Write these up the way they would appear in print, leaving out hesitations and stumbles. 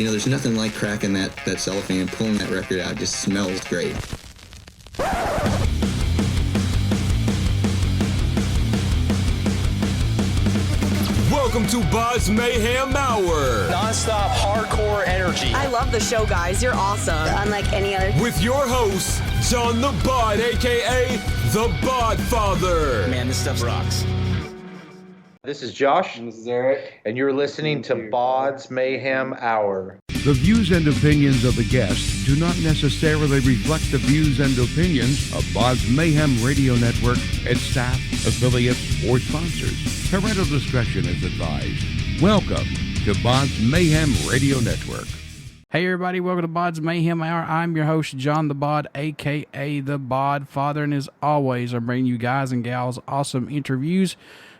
There's nothing like cracking that cellophane and pulling that record out. It just smells great. Welcome to BODS Mayhem Hour. Non-stop hardcore energy. I love the show, guys. You're awesome. Unlike any other. With your host, John the Bod, a.k.a. the Bod Father. Man, this stuff rocks. This is Josh. And this is Eric. And you're listening to BODS Mayhem Hour. The views and opinions of the guests do not necessarily reflect the views and opinions of BODS Mayhem Radio Network, its staff, affiliates, or sponsors. Parental discretion is advised. Welcome to BODS Mayhem Radio Network. Hey everybody, welcome to BODS Mayhem Hour. I'm your host, John the Bod, a.k.a. the Bod Father, and as always, I'm bringing you guys and gals awesome interviews.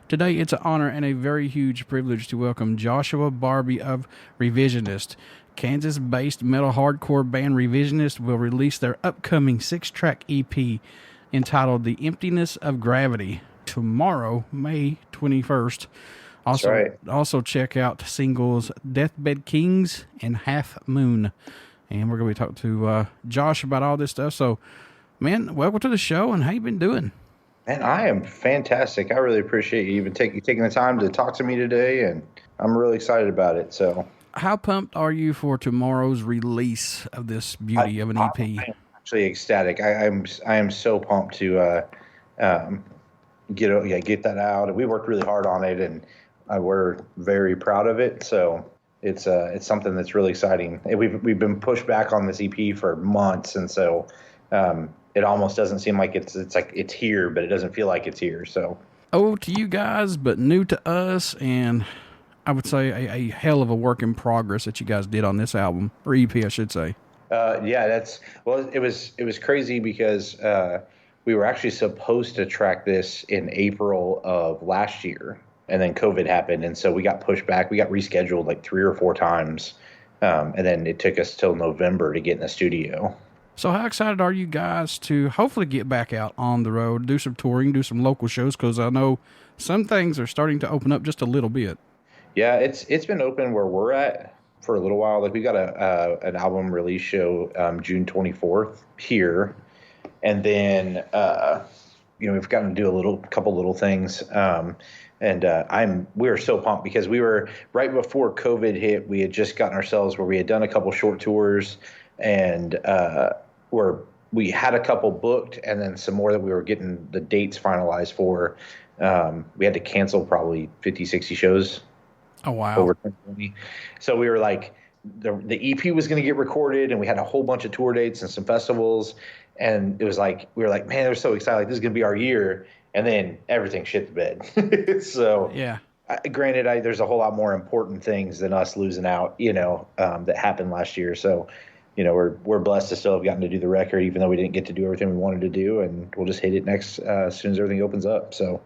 Today, it's an honor and a very huge privilege to welcome Joshua Barbee of Revisionist. Kansas-based metal hardcore band Revisionist will release their upcoming 6-track EP entitled The Emptiness of Gravity tomorrow, May 21st. Also check out singles Deathbed Kings and Half Moon. And we're going to be talking to Josh about all this stuff. So, man, welcome to the show, and how you been doing? Man, I am fantastic. I really appreciate you even taking the time to talk to me today, and I'm really excited about it. So, how pumped are you for tomorrow's release of this beauty of an EP? I'm actually ecstatic. I am so pumped to get that out. We worked really hard on it, and we're very proud of it. So it's something that's really exciting. We've been pushed back on this EP for months, and so it almost doesn't seem like it's like it's here, but it doesn't feel like it's here. So old to you guys, but new to us, and I would say a hell of a work in progress that you guys did on this album, or EP, I should say. It was crazy because we were actually supposed to track this in April of last year, and then COVID happened, and so we got pushed back. We got rescheduled like 3 or 4 times, and then it took us till November to get in the studio. So how excited are you guys to hopefully get back out on the road, do some touring, do some local shows? Because I know some things are starting to open up just a little bit. Yeah, it's been open where we're at for a little while. Like we got an album release show June 24th here, and then we've gotten to do a couple little things. We were so pumped because we were right before COVID hit. We had just gotten ourselves where we had done a couple short tours, and we had a couple booked, and then some more that we were getting the dates finalized for. We had to cancel probably 50, 60 shows. Oh, wow. Over 2020. So we were like, the EP was going to get recorded, and we had a whole bunch of tour dates and some festivals. And it was like, we were like, man, we're so excited. Like, this is going to be our year. And then everything shit the bed. So, yeah. Granted, there's a whole lot more important things than us losing out, that happened last year. So, we're blessed to still have gotten to do the record, even though we didn't get to do everything we wanted to do. And we'll just hit it next as soon as everything opens up. So,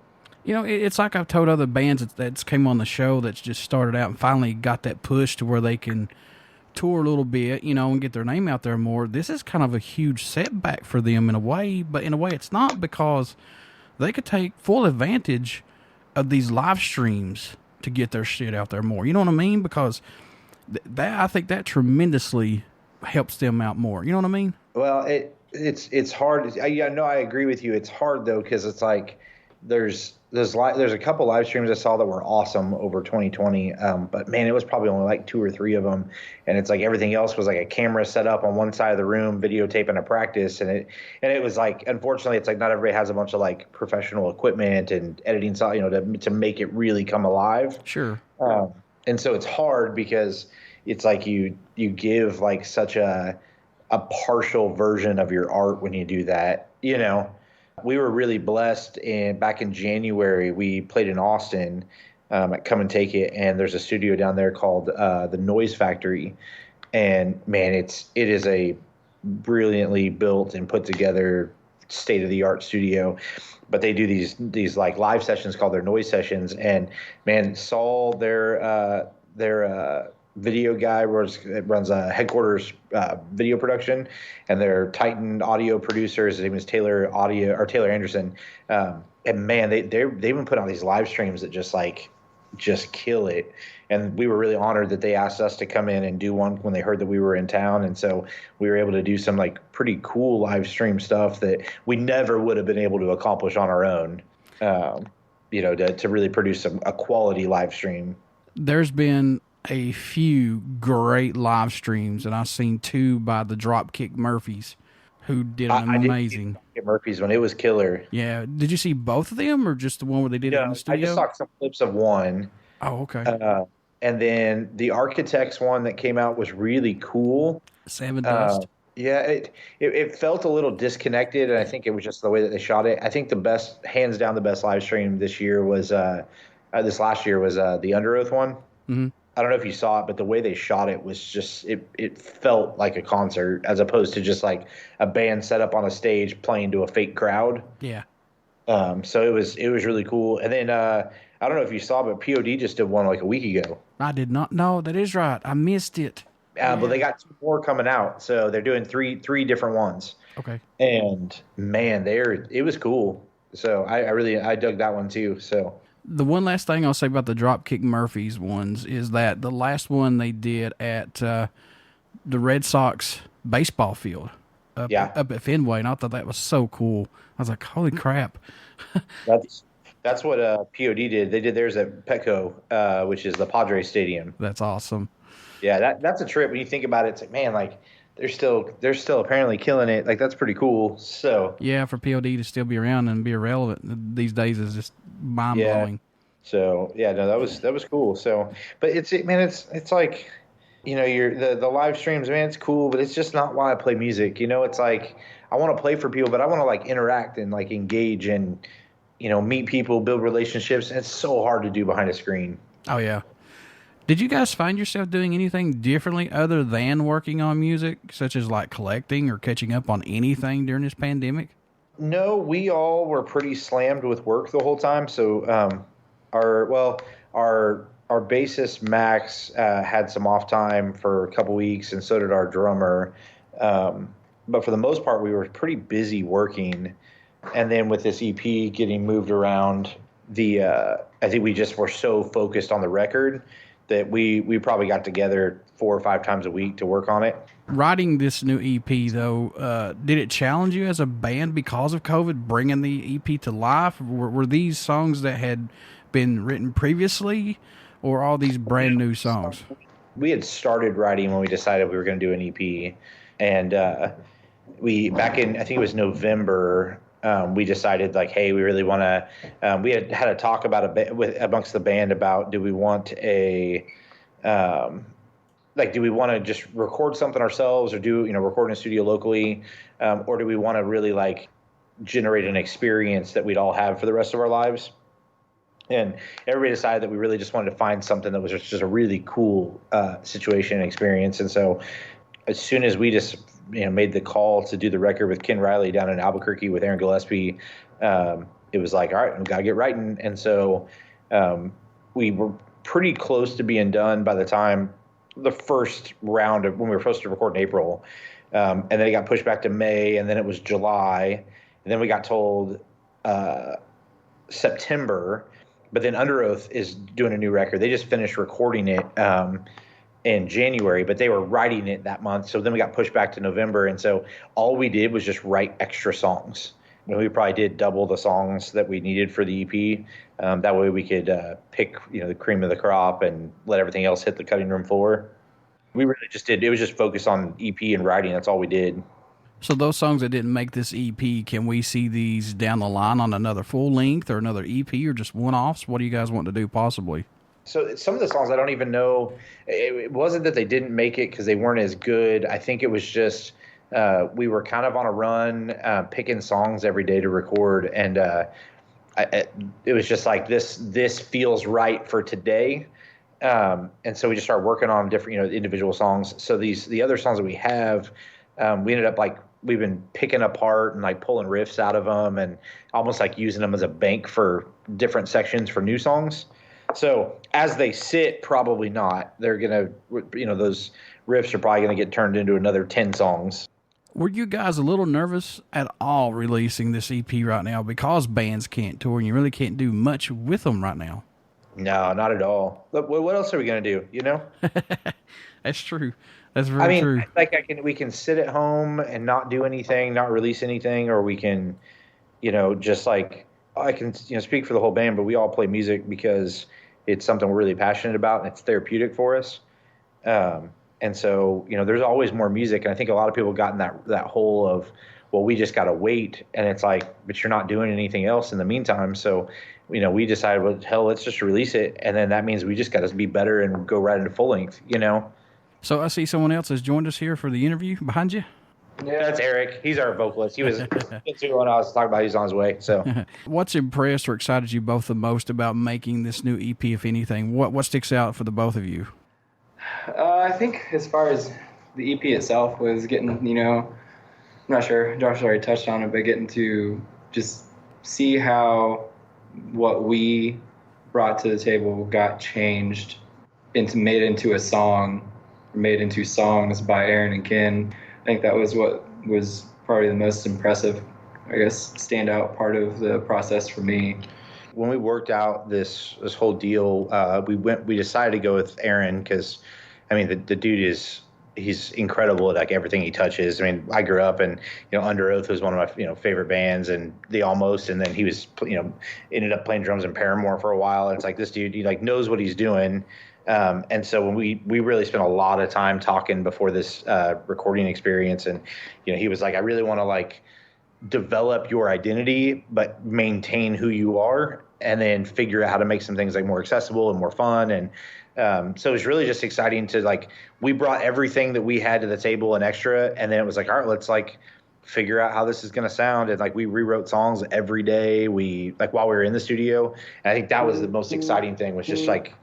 it's like I've told other bands that's came on the show that's just started out and finally got that push to where they can tour a little bit, and get their name out there more. This is kind of a huge setback for them in a way, but in a way it's not, because they could take full advantage of these live streams to get their shit out there more. You know what I mean? Because I think that tremendously helps them out more. You know what I mean? Well, it's hard. I agree with you. It's hard though, because it's like there's a couple live streams I saw that were awesome over 2020, but man, it was probably only like 2 or 3 of them, and it's like everything else was like a camera set up on one side of the room, videotaping a practice, and it was like, unfortunately, it's like not everybody has a bunch of like professional equipment and editing, to make it really come alive. Sure. And so it's hard because it's like you give like such a partial version of your art when you do that, We were really blessed, back in January, we played in Austin at Come and Take It, and there's a studio down there called the Noise Factory, and man, it is a brilliantly built and put together state-of-the-art studio, but they do these like live sessions called their noise sessions, and man, Saul, their video guy runs a headquarters video production, and their Titan audio producer, his name is Taylor Anderson, and man, they've been putting on these live streams that just kill it, And we were really honored that they asked us to come in and do one when they heard that we were in town. And so we were able to do some like pretty cool live stream stuff that we never would have been able to accomplish on our own, to really produce a quality live stream. There's been a few great live streams, and I've seen 2 by the Dropkick Murphys, who did an amazing. Murphy's one, it was killer. Yeah, did you see both of them, or just the one where they did it in the studio? I just saw some clips of one. Oh, okay. And then the Architects one that came out was really cool. Seven Dust. It felt a little disconnected, and I think it was just the way that they shot it. I think hands down, the best live stream this year was this last year was the Under Oath one. Mm-hmm. I don't know if you saw it, but the way they shot it was just it felt like a concert as opposed to just like a band set up on a stage playing to a fake crowd. Yeah. So it was really cool. And then I don't know if you saw, but POD just did one like a week ago. I did not know. That is right. I missed it. But they got 2 more coming out, so they're doing three different ones. Okay. And man, it was cool. So I dug that one too. So the one last thing I'll say about the Dropkick Murphys ones is that the last one they did at the Red Sox baseball field up at Fenway, and I thought that was so cool. I was like, holy crap. That's what POD did. They did theirs at Petco, which is the Padres Stadium. That's awesome. Yeah, that's a trip. When you think about it, it's like, man, like they're still apparently killing it. Like that's pretty cool. So yeah, for POD to still be around and be irrelevant these days is just mind blowing. So yeah, no, that was cool. So, but it's like, the live streams, man, it's cool, but it's just not why I play music. It's like I want to play for people, but I want to like interact and like engage and meet people, build relationships. And it's so hard to do behind a screen. Oh yeah. Did you guys find yourself doing anything differently other than working on music, such as like collecting or catching up on anything during this pandemic? No, we all were pretty slammed with work the whole time. So our bassist Max had some off time for a couple weeks, and so did our drummer. But for the most part, we were pretty busy working. And then with this EP getting moved around, I think we just were so focused on the record that we probably got together 4 or 5 times a week to work on it. Writing this new EP, though, did it challenge you as a band because of COVID, bringing the EP to life? Were these songs that had been written previously, or all these brand new songs? We had started writing when we decided we were going to do an EP. And we, back in, I think it was November, we decided like, hey, we really want to. We had a talk about amongst the band about do we want do we want to just record something ourselves, or record in a studio locally, or do we want to really like generate an experience that we'd all have for the rest of our lives? And everybody decided that we really just wanted to find something that was just a really cool situation and experience. And so as soon as we just made the call to do the record with Ken Riley down in Albuquerque with Aaron Gillespie, it was like, all right, we got to get writing. And so we were pretty close to being done by the time the first round of when we were supposed to record in April. And then it got pushed back to May, and then it was July. And then we got told September. But then Under Oath is doing a new record. They just finished recording it in January, but they were writing it that month. So then we got pushed back to November. And so all we did was just write extra songs. We probably did double the songs that we needed for the EP. That way we could pick, the cream of the crop and let everything else hit the cutting room floor. We really just did. It was just focused on EP and writing. That's all we did. So those songs that didn't make this EP, can we see these down the line on another full length or another EP, or just one-offs? What do you guys want to do possibly? So some of the songs I don't even know. It wasn't that they didn't make it because they weren't as good. I think it was just we were kind of on a run picking songs every day to record, and it was just like this feels right for today. And so we just started working on different individual songs. So the other songs that we have, we ended up like we've been picking apart and like pulling riffs out of them and almost like using them as a bank for different sections for new songs. So as they sit, probably not. They're going to, those riffs are probably going to get turned into another 10 songs. Were you guys a little nervous at all releasing this EP right now because bands can't tour and you really can't do much with them right now? No, not at all. Look, what else are we going to do? You know? That's true. That's very true. Like we can sit at home and not do anything, not release anything, or we can, just like I can, speak for the whole band, but we all play music because it's something we're really passionate about and it's therapeutic for us. And so, there's always more music. And I think a lot of people got in that hole of, well, we just got to wait. And it's like, but you're not doing anything else in the meantime. So, we decided, well, hell, let's just release it. And then that means we just got to be better and go right into full length, So I see someone else has joined us here for the interview behind you. Yeah, that's Eric. He's our vocalist. He was when I was talking about he's on his way. So, what's impressed or excited you both the most about making this new EP, if anything? What sticks out for the both of you? I think as far as the EP itself was getting, I'm not sure, Josh already touched on it, but getting to just see how what we brought to the table got changed made into a song, made into songs by Aaron and Ken. I think that was what was probably the most impressive, I guess, standout part of the process for me. When we worked out this whole deal, we decided to go with Aaron because, the dude he's incredible at like everything he touches. I grew up and, Under Oath was one of my, favorite bands, and The Almost, and then he was, ended up playing drums in Paramore for a while. And it's like, this dude, he like knows what he's doing. And so when we really spent a lot of time talking before this recording experience, and he was like, I really want to like develop your identity but maintain who you are, and then figure out how to make some things like more accessible and more fun. And so it was really just exciting to like, we brought everything that we had to the table and extra, and then it was like, all right, let's like figure out how this is going to sound. And like we rewrote songs every day, while we were in the studio. And I think that was the most exciting thing, was just like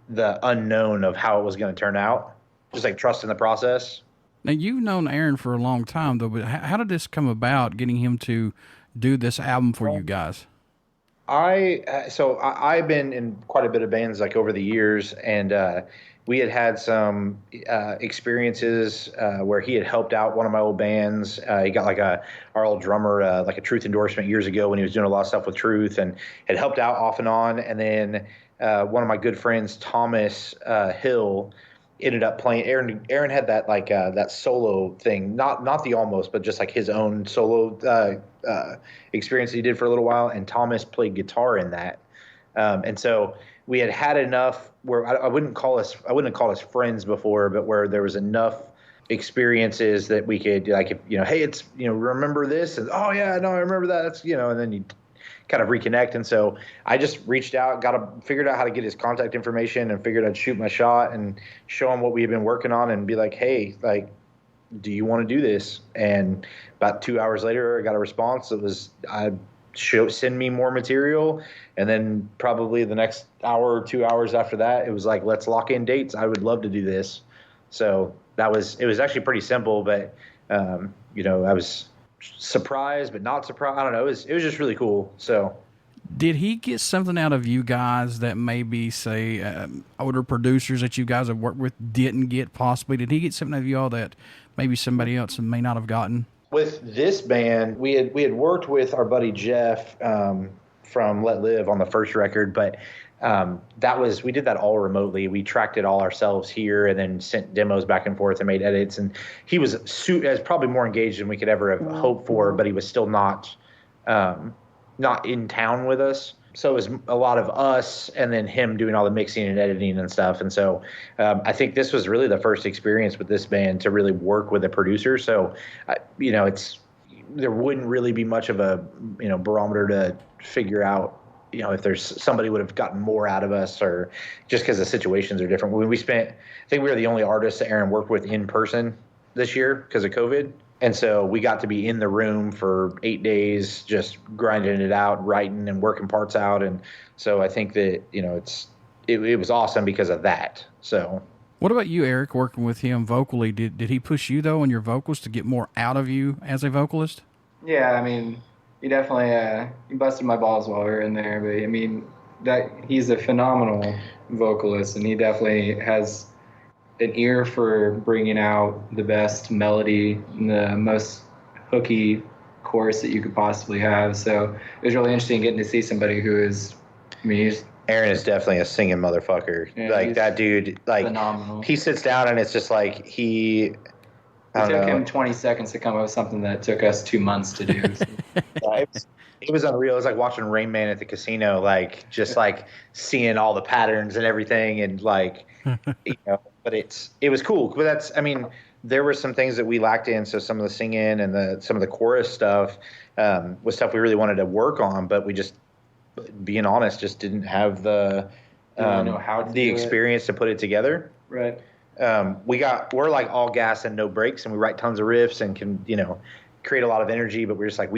the unknown of how it was going to turn out, just like trust in the process. Now, you've known Aaron for a long time, though, but how did this come about, getting him to do this album for you guys? I've been in quite a bit of bands like over the years, and we had some experiences where he had helped out one of my old bands. He got like our old drummer like a Truth endorsement years ago when he was doing a lot of stuff with Truth, and had helped out off and on. And then one of my good friends, Thomas Hill, ended up playing. Aaron had that like that solo thing, not the Almost, but just like his own solo experience that he did for a little while. And Thomas played guitar in that, and so we had enough where I wouldn't call us friends before, but where there was enough experiences that we could like, if, hey, it's remember this, and oh yeah, no, I remember that. That's and then you kind of reconnect. And so I just reached out, figured out how to get his contact information, and figured I'd shoot my shot and show him what we had been working on and be like, hey, like, do you want to do this? And about 2 hours later, I got a response. It was, send me more material. And then probably the next hour or 2 hours after that, it was like, let's lock in dates. I would love to do this. So it was actually pretty simple, but, I was surprised but not surprised. I don't know. It was just really cool. So did he get something out of you guys that maybe, say, older producers that you guys have worked with didn't get possibly? Did he get something out of you all that maybe somebody else may not have gotten? With this band, we had worked with our buddy Jeff from Let Live on the first record, but we did that all remotely. We tracked it all ourselves here and then sent demos back and forth and made edits. And he was probably more engaged than we could ever have hoped for, but he was still not in town with us. So it was a lot of us and then him doing all the mixing and editing and stuff. And so I think this was really the first experience with this band to really work with a producer. So, there wouldn't really be much of a, barometer to figure out, if there's somebody would have gotten more out of us, or just because the situations are different. I think we were the only artists that Aaron worked with in person this year because of COVID. And so we got to be in the room for 8 days, just grinding it out, writing and working parts out. And so I think that, it was awesome because of that. So what about you, Eric, working with him vocally? Did he push you, though, on your vocals to get more out of you as a vocalist? Yeah, he definitely he busted my balls while we were in there. But, he's a phenomenal vocalist, and he definitely has an ear for bringing out the best melody and the most hooky chorus that you could possibly have. So it was really interesting getting to see somebody who is, he's Aaron is definitely a singing motherfucker. Yeah, like that dude, like phenomenal. he sits down and it's just like It took him 20 seconds to come up with something that took us 2 months to do. So. It was unreal. It was like watching Rain Man at the casino, like just like seeing all the patterns and everything, and like But it was cool. But there were some things that we lacked in. So some of the singing and some of the chorus stuff was stuff we really wanted to work on, but we just, being honest, just didn't have the experience to put it together. Right. We're like all gas and no brakes, and we write tons of riffs and can, create a lot of energy, but we're just like,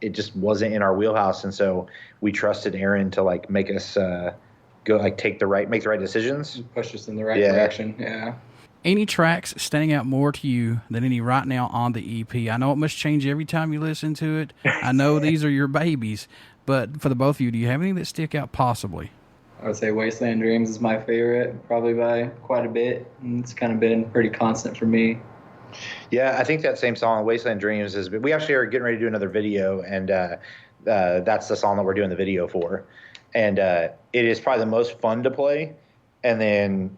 it just wasn't in our wheelhouse. And so we trusted Aaron to like make us go like make the right decisions. Push us in the right direction. Yeah. Any tracks standing out more to you than any right now on the EP? I know it must change every time you listen to it. I know these are your babies, but for the both of you, do you have any that stick out possibly? I would say Wasteland Dreams is my favorite, probably by quite a bit. And it's kind of been pretty constant for me. Yeah, I think that same song, Wasteland Dreams, we actually are getting ready to do another video, and that's the song that we're doing the video for. And it is probably the most fun to play. And then,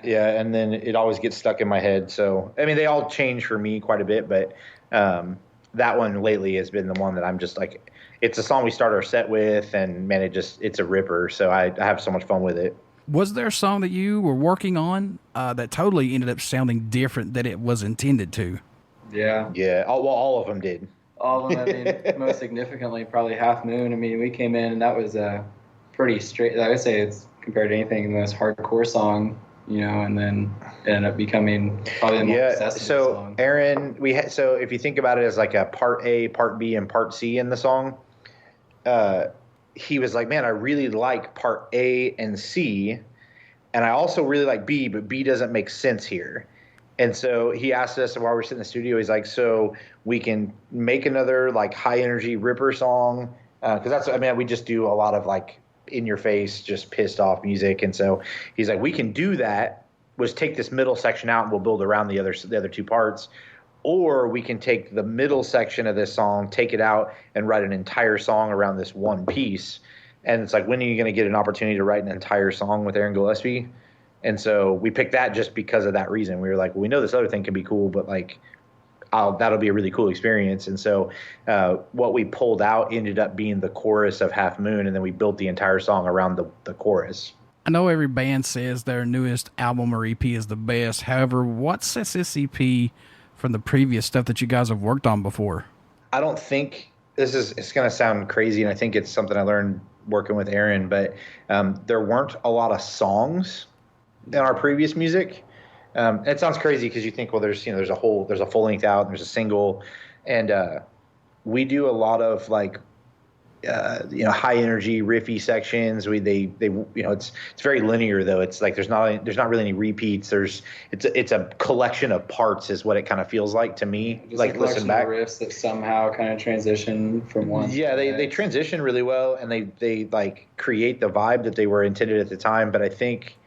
and then it always gets stuck in my head. So, they all change for me quite a bit, but that one lately has been the one that I'm just like, it's a song we start our set with, and man, it's a ripper. So I have so much fun with it. Was there a song that you were working on that totally ended up sounding different than it was intended to? Yeah. Yeah. All of them did. All of them. Most significantly, probably Half Moon. We came in and that was a pretty straight, I would say it's compared to anything, the most hardcore song, and then it ended up becoming probably the most accessible song. Aaron, so if you think about it as like a part A, part B, and part C in the song, he was like, man, I really like part A and C, and I also really like B, but B doesn't make sense here. And so he asked us while we're sitting in the studio, he's like, so we can make another like high energy ripper song. Cause that's, we just do a lot of like in your face, just pissed off music. And so he's like, we can do that, was take this middle section out and we'll build around the other two parts. Or we can take the middle section of this song, take it out, and write an entire song around this one piece. And it's like, when are you going to get an opportunity to write an entire song with Aaron Gillespie? And so we picked that just because of that reason. We were like, well, we know this other thing can be cool, but like, that'll be a really cool experience. And so what we pulled out ended up being the chorus of Half Moon, and then we built the entire song around the chorus. I know every band says their newest album or EP is the best. However, what sets this EP from the previous stuff that you guys have worked on before? I don't think it's going to sound crazy, and I think it's something I learned working with Aaron, but there weren't a lot of songs in our previous music. It sounds crazy because you think, well, there's a full length out, and there's a single, and we do a lot of like high energy riffy sections. It's very linear though. It's like there's not really any repeats. It's a collection of parts is what it kind of feels like to me. Just like listen back, of riffs that somehow kind of transition from one. Yeah, they transition really well, and they like create the vibe that they were intended at the time. But I think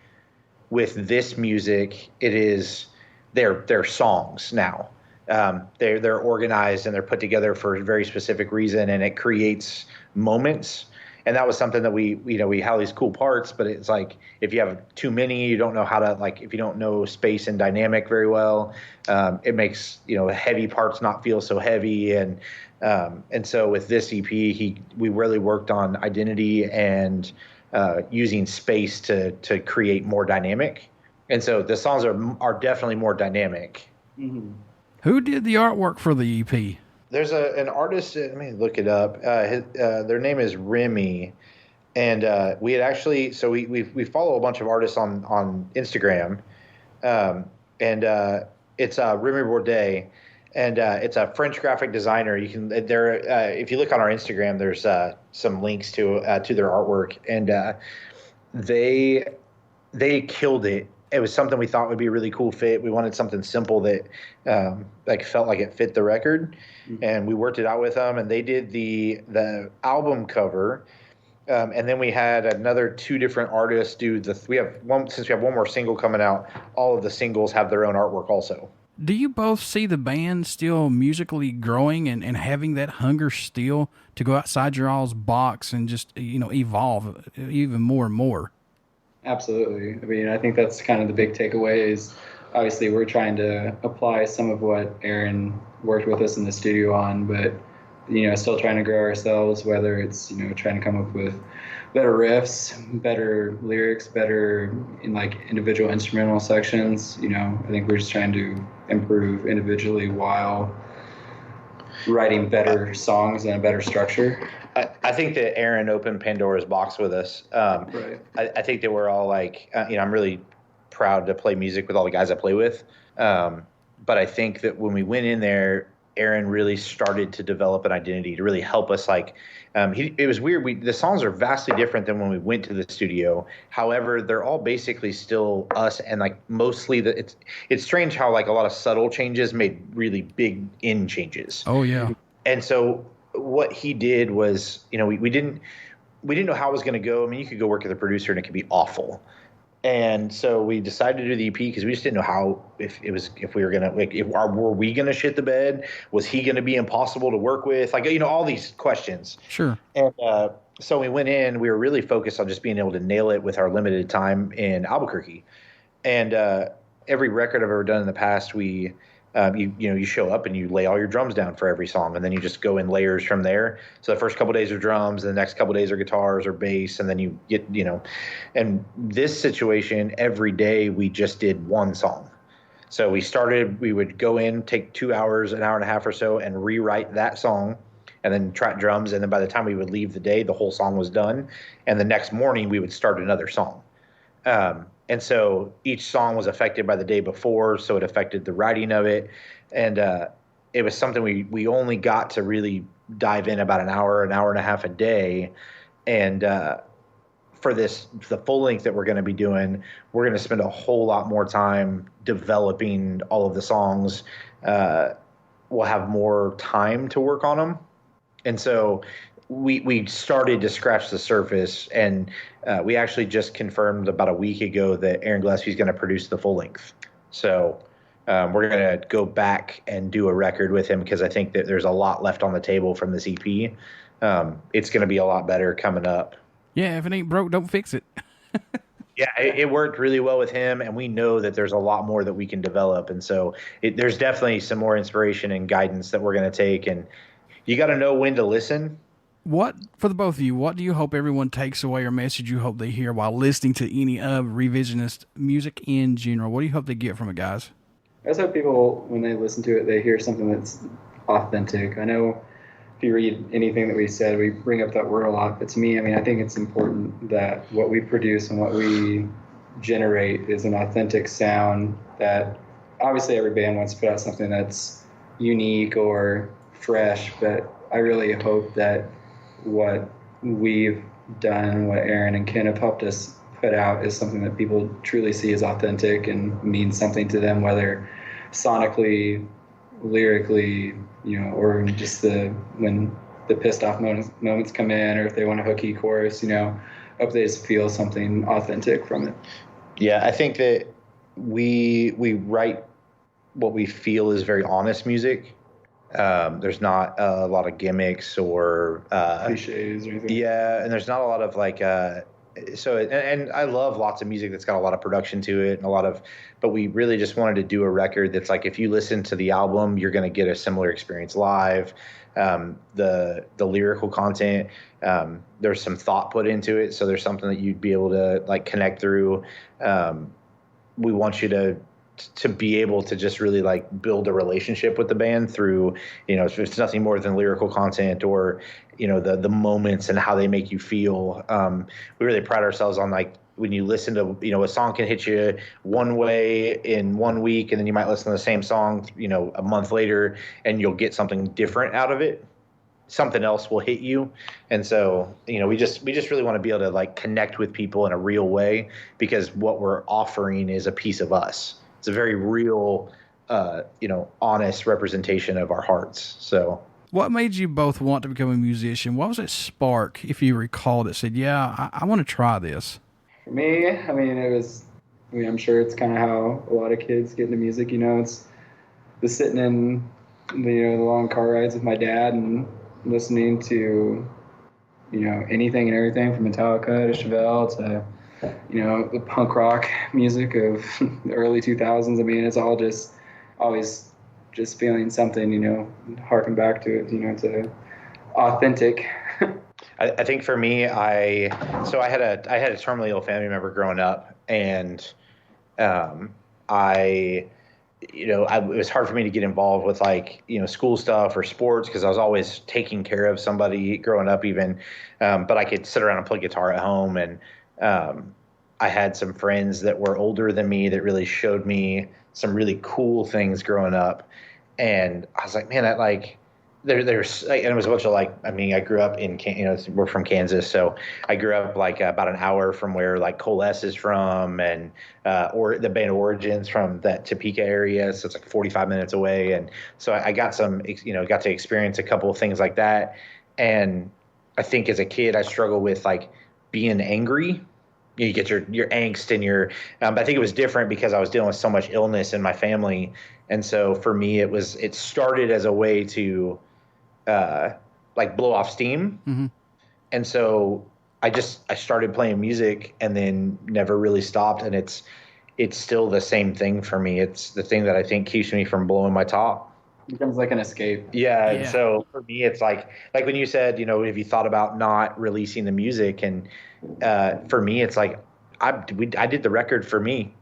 with this music, they're songs now. They're organized and they're put together for a very specific reason, and it creates moments. And that was something that we have these cool parts, but it's like if you have too many, you don't know how to, like, if you don't know space and dynamic very well, it makes heavy parts not feel so heavy. And so with this EP, we really worked on identity and using space to create more dynamic. And so the songs are definitely more dynamic. Mm-hmm. Who did the artwork for the EP? There's an artist, let me look it up. Their name is Remy. And we had actually, so we follow a bunch of artists on Instagram. And it's Remy Bourdet. And it's a French graphic designer. If you look on our Instagram, there's some links to their artwork. And they killed it. It was something we thought would be a really cool fit. We wanted something simple that felt like it fit the record, and we worked it out with them. And they did the album cover, and then we had another 2 different artists do we have one more single coming out. All of the singles have their own artwork also. Do you both see the band still musically growing and having that hunger still to go outside your all's box and just, evolve even more and more? Absolutely. I mean, I think that's kind of the big takeaway is obviously we're trying to apply some of what Aaron worked with us in the studio on, but, still trying to grow ourselves, whether it's, trying to come up with better riffs, better lyrics, better in like individual instrumental sections. I think we're just trying to improve individually while writing better songs and a better structure. I think that Aaron opened Pandora's box with us. Right. I think that we're all like, I'm really proud to play music with all the guys I play with. But I think that when we went in there, Aaron really started to develop an identity to really help us. Like, it was weird. The songs are vastly different than when we went to the studio. However, they're all basically still us, and like mostly it's strange how like a lot of subtle changes made really big changes. Oh yeah. And so what he did was, we didn't know how it was going to go. I mean, you could go work as a producer and it could be awful. And so we decided to do the EP because we just didn't know how, if we were gonna were we gonna shit the bed? Was he gonna be impossible to work with? Like, all these questions. Sure. And so we went in. We were really focused on just being able to nail it with our limited time in Albuquerque. And every record I've ever done in the past, you show up and you lay all your drums down for every song, and then you just go in layers from there. So the first couple of days are drums, and the next couple of days are guitars or bass, and then you get, and this situation, every day we just did one song. So we would go in, take 2 hours, an hour and a half or so, and rewrite that song, and then track drums, and then by the time we would leave the day, the whole song was done, and the next morning we would start another song. And so each song was affected by the day before, so it affected the writing of it. And it was something we only got to really dive in about an hour and a half a day. And for the full length that we're going to be doing, we're going to spend a whole lot more time developing all of the songs. We'll have more time to work on them. And so we started to scratch the surface, and we actually just confirmed about a week ago that Aaron Gillespie's going to produce the full length. So we're going to go back and do a record with him because I think that there's a lot left on the table from this EP. It's going to be a lot better coming up. Yeah, if it ain't broke, don't fix it. Yeah, it worked really well with him, and we know that there's a lot more that we can develop. And so there's definitely some more inspiration and guidance that we're going to take, and you got to know when to listen. For the both of you, what do you hope everyone takes away, or message you hope they hear while listening to any of Revisionist music in general? What do you hope they get from it, guys? I just hope people, when they listen to it, they hear something that's authentic. I know if you read anything that we said, we bring up that word a lot, but to me, I think it's important that what we produce and what we generate is an authentic sound that obviously every band wants to put out something that's unique or fresh, but I really hope that what we've done, what Aaron and Ken have helped us put out, is something that people truly see as authentic and means something to them, whether sonically, lyrically, or just when the pissed off moments come in, or if they want a hooky chorus, hope they just feel something authentic from it. Yeah, I think that we write what we feel is very honest music. There's not a lot of gimmicks or cliches or anything. Yeah, and there's not a lot of like and I love lots of music that's got a lot of production to it and but we really just wanted to do a record that's like, if you listen to the album, you're going to get a similar experience live. The lyrical content, there's some thought put into it, so there's something that you'd be able to like connect through. We want you to be able to just really like build a relationship with the band through, if it's nothing more than lyrical content or, the moments and how they make you feel. We really pride ourselves on like, when you listen to, a song can hit you one way in 1 week, and then you might listen to the same song, a month later, and you'll get something different out of it. Something else will hit you. And so, we just really want to be able to like connect with people in a real way, because what we're offering is a piece of us. It's a very real, honest representation of our hearts. So what made you both want to become a musician? What was that spark, if you recall, that said, yeah, I want to try this? For me, I'm sure it's kind of how a lot of kids get into music. It's just sitting in the long car rides with my dad and listening to anything and everything from Metallica to Chevelle to the punk rock music of the early 2000s. I mean, it's all just always just feeling something, harken back to it, to authentic. I think for me, I had a terminally ill family member growing up, and it was hard for me to get involved with school stuff or sports because I was always taking care of somebody growing up even. But I could sit around and play guitar at home, and I had some friends that were older than me that really showed me some really cool things growing up. And I was like, man, there's and it was a bunch of I grew up in, we're from Kansas. So I grew up about an hour from where Coalesce is from, and, or the band Origins from that Topeka area. So it's 45 minutes away. And so I got got to experience a couple of things like that. And I think as a kid, I struggled with being angry. You get your angst and I think it was different because I was dealing with so much illness in my family. And so for me, it started as a way to, blow off steam. Mm-hmm. And so I started playing music and then never really stopped. And it's still the same thing for me. It's the thing that I think keeps me from blowing my top. It becomes like an escape. Yeah. And so for me, it's like when you said, have you thought about not releasing the music? And for me, it's I did the record for me.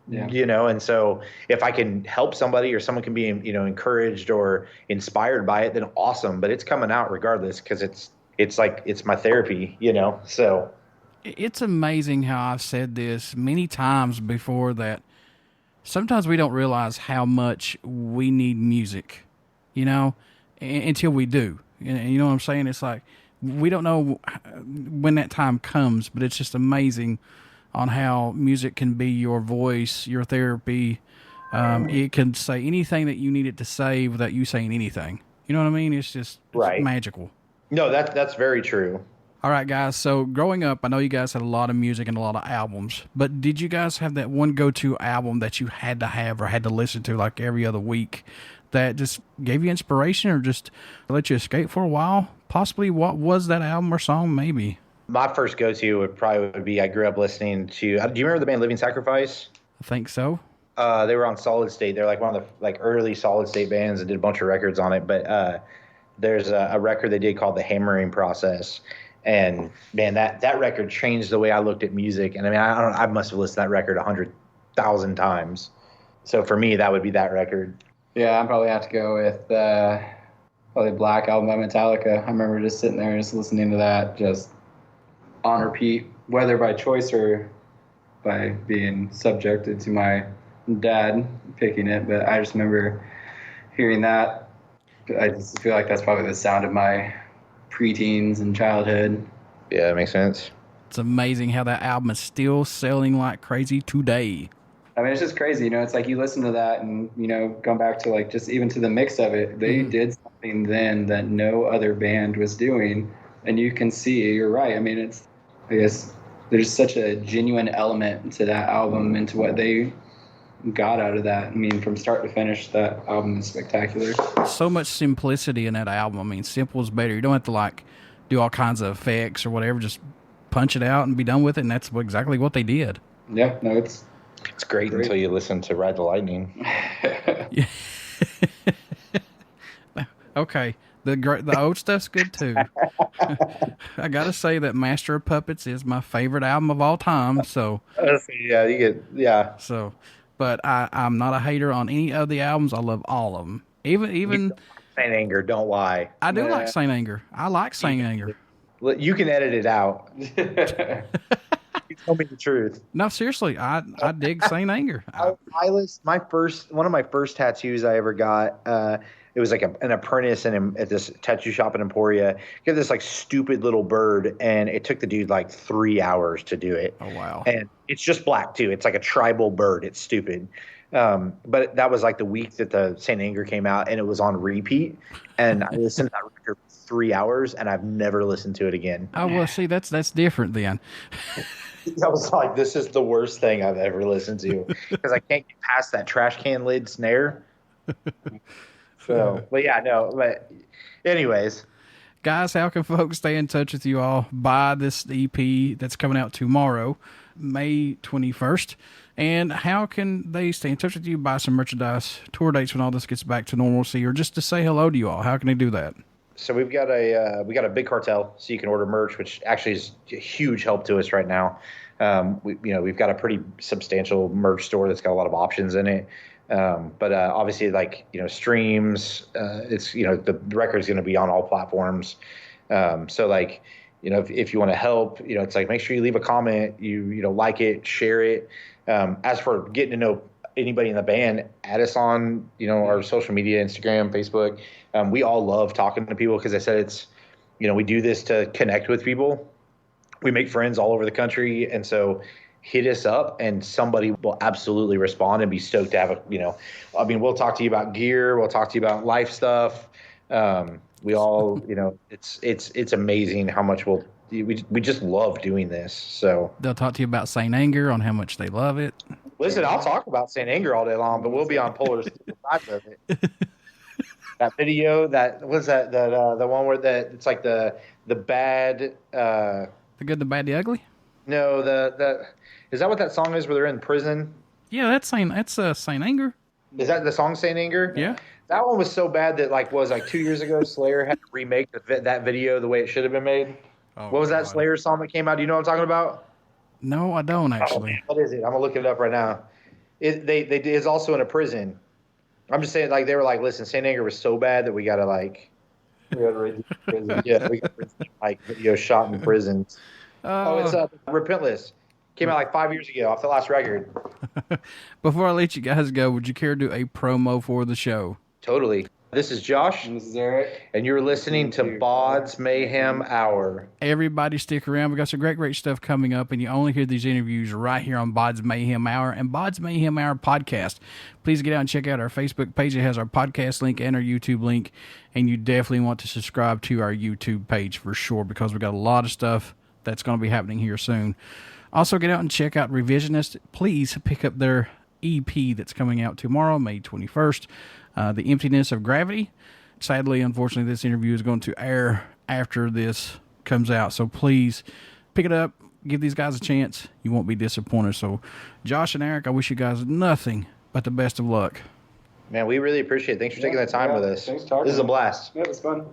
Yeah. And so if I can help somebody or someone can be, encouraged or inspired by it, then awesome. But it's coming out regardless because it's my therapy, so. It's amazing how I've said this many times before that sometimes we don't realize how much we need music, until we do. You know what I'm saying? It's we don't know when that time comes, but it's just amazing on how music can be your voice, your therapy. It can say anything that you need it to say without you saying anything. You know what I mean? It's magical. No, that's very true. All right, guys. So growing up, I know you guys had a lot of music and a lot of albums, but did you guys have that one go-to album that you had to have or had to listen to every other week that just gave you inspiration or just let you escape for a while? Possibly, what was that album or song? Maybe. My first go-to would be I grew up listening to. Do you remember the band Living Sacrifice? I think so. They were on Solid State. They're one of the early Solid State bands and did a bunch of records on it. But there's a record they did called The Hammering Process, and man, that record changed the way I looked at music. And I mean, I must have listened to that record 100,000 times. So for me, that would be that record. Yeah, I'd probably have to go with probably Black Album by Metallica. I remember just sitting there just listening to that just on repeat, whether by choice or by being subjected to my dad picking it. But I just remember hearing that. I just feel like that's probably the sound of my preteens and childhood. Yeah, that makes sense. It's amazing how that album is still selling like crazy today. I mean, it's just crazy, it's you listen to that and, going back to just even to the mix of it, they did something then that no other band was doing. And you can see, you're right. I mean, I guess there's such a genuine element to that album and to what they got out of that. I mean, from start to finish, that album is spectacular. So much simplicity in that album. I mean, simple is better. You don't have to do all kinds of effects or whatever. Just punch it out and be done with it. And that's exactly what they did. Yeah, no, it's great until you listen to Ride the Lightning. Okay. The old stuff's good too. I gotta say that Master of Puppets is my favorite album of all time. So yeah. So, but I'm not a hater on any of the albums. I love all of them. Even Saint Anger. Don't lie. I do like Saint Anger. I like Saint Anger. You can edit it out. You tell me the truth. No, seriously, I dig Saint Anger. One of my first tattoos I ever got. It was an apprentice at this tattoo shop in Emporia. He had this stupid little bird, and it took the dude 3 hours to do it. Oh wow! And it's just black too. It's a tribal bird. It's stupid. But that was the week that the Saint Anger came out, and it was on repeat. And I listened to that record for 3 hours, and I've never listened to it again. Oh well, see that's different then. I was this is the worst thing I've ever listened to because I can't get past that trash can lid snare. So, but yeah, no. But anyways, guys, how can folks stay in touch with you all? Buy this EP that's coming out tomorrow, May 21st. And how can they stay in touch with you, buy some merchandise, tour dates when all this gets back to normalcy, or just to say hello to you all? How can they do that? So we've got a big cartel, so you can order merch, which actually is a huge help to us right now. We've got a pretty substantial merch store that's got a lot of options in it. But obviously, streams. It's the record is going to be on all platforms. So if you want to help, it's like make sure you leave a comment, you like it, share it. As for getting to know anybody in the band, add us on our social media, Instagram, Facebook. We all love talking to people because I said it's we do this to connect with people. We make friends all over the country, and so hit us up and somebody will absolutely respond and be stoked to have we'll talk to you about gear, we'll talk to you about life stuff. We all it's amazing how much we just love doing this. So they'll talk to you about Saint Anger, on how much they love it. Listen, I'll talk about Saint Anger all day long, but we'll be on polar sides of it. That video, the one where it's like the bad, the good, the bad, the ugly. No, is that what that song is where they're in prison? Yeah, that's Saint Anger. Is that the song Saint Anger? Yeah. That one was so bad that 2 years ago, Slayer had to remake that video the way it should have been made. Oh, what was that Slayer song that came out? Do you know what I'm talking about? No, I don't actually. Oh, man, what is it? I'm gonna look it up right now. It's also in a prison. I'm just saying, they were like, listen, Saint Anger was so bad that we gotta raise prison. Yeah, we got video shot in prisons. It's Repentless. Came out 5 years ago off the last record. Before I let you guys go, would you care to do a promo for the show? Totally. This is Josh. And this is Eric. And you're listening to BODS Mayhem Hour. Everybody stick around. We got some great stuff coming up, and you only hear these interviews right here on BODS Mayhem Hour and BODS Mayhem Hour Podcast. Please get out and check out our Facebook page. It has our podcast link and our YouTube link, and you definitely want to subscribe to our YouTube page for sure, because we got a lot of stuff that's going to be happening here soon. Also, get out and check out Revisionist. Please pick up their EP that's coming out tomorrow, May 21st. The Emptiness of Gravity. Sadly, unfortunately, this interview is going to air after this comes out. So please pick it up. Give these guys a chance. You won't be disappointed. So Josh and Eric, I wish you guys nothing but the best of luck. Man, we really appreciate it. Thanks for taking the time with us. Thanks for talking. This is a blast. Yeah, it was fun.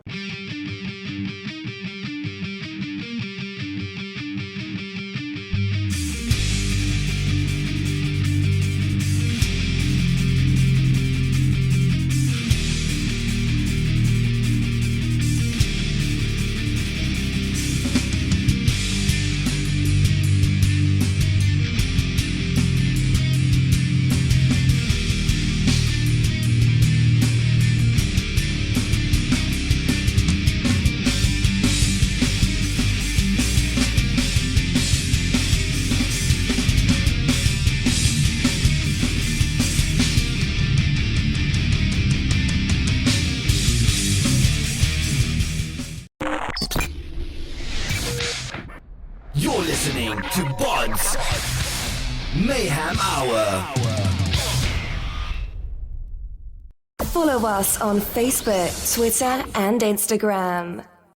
You're listening to BODS Mayhem Hour. Follow us on Facebook, Twitter, and Instagram.